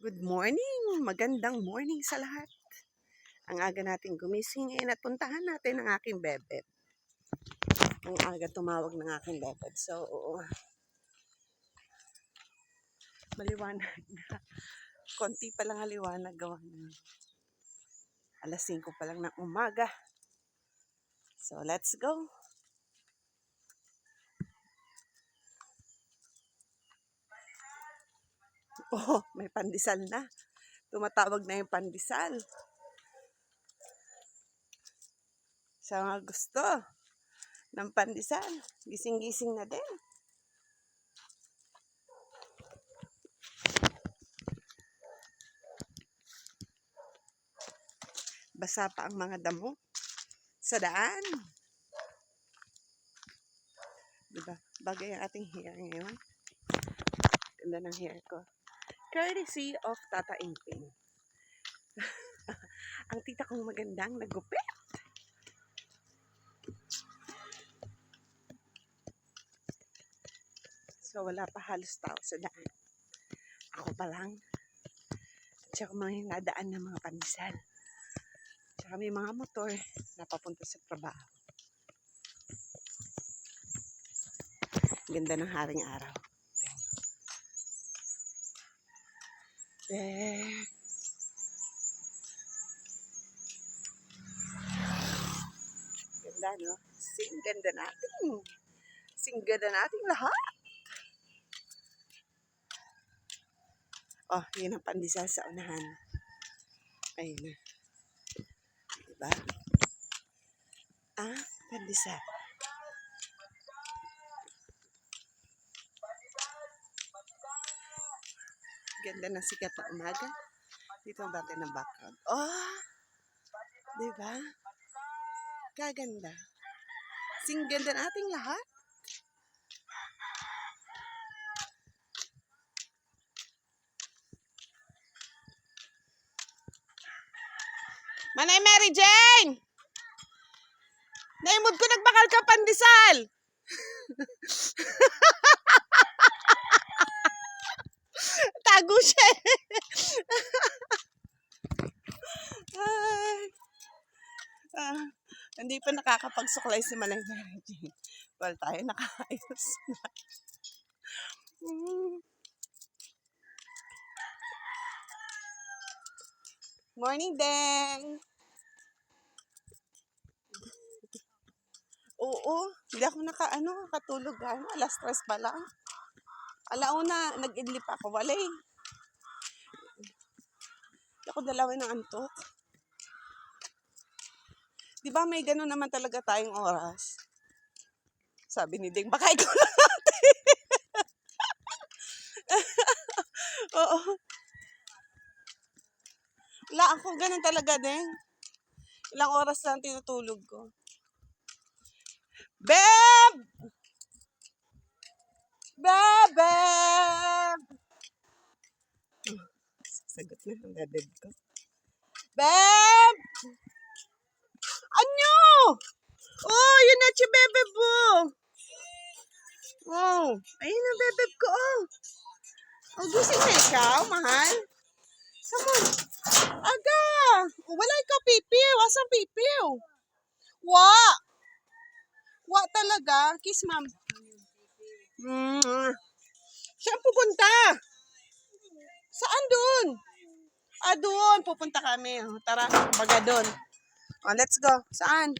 Good morning! Magandang morning sa lahat. Ang aga natin gumising ngayon at puntahan natin ang aking bebeb. Ang aga tumawag ng aking bebeb. So, maliwanag na. Konti pa lang aliwanag gawa na. Alas 5 pa lang ng umaga. So, let's go! Oh, may pandesal na. Tumatawag na yung pandesal. Sa mga gusto ng pandesal, gising-gising na din. Basa pa ang mga damo sa daan. Diba? Bagay ang ating hair ngayon. Ganda ng hair ko. Courtesy of Tata Imping. Ang tita kong magandang nagupit. So, wala pa halos tao sa daan. Ako pa lang. Tsaka mga nadaan ng mga pandesal. Tsaka may mga motor na papunta sa trabaho. Ganda ng haring araw. Ganda, no? Ganda natin. Ganda natin lahat. Oh, yun ang pandesal sa unahan. Ayun na. Diba? Ah, pandesal. Ganda ng sikat na umaga. Dito ang dati ng background. Oh! Diba? Kaganda. Ganda nating lahat. Manay Mary Jane! Naimod ko nagbakal ka pandesal! Tago siya hindi pa nakakapagsuklay si Manay Mary Jane. Well, tayo nakaayos na. Morning, Deng! Oo, hindi ako nakatulog. Alas 3 pa lang. Alauna, nag-idlip ako. Wala eh. Hindi ako dalawin ng antok. Di ba may gano'n naman talaga tayong oras? Sabi ni Ding, baka ikaw lang natin. Oo. Wala ako, ganun talaga, Ding. Ilang oras lang tinutulog ko. Beb! Beb! Sagot na ang bebeb ko. Beb! Ano? Oh, yun na si bebeb mo. Oh, ayun ang bebeb ko. Oh, gising na ikaw, mahal. Come on. Aga! Wala ikaw pipiw. Asang pipiw? Wa! Wa talaga. Kiss, ma'am. Saan pupunta? Saan doon? Doon. Pupunta kami. Tara, baga doon. Oh, let's go. Saan?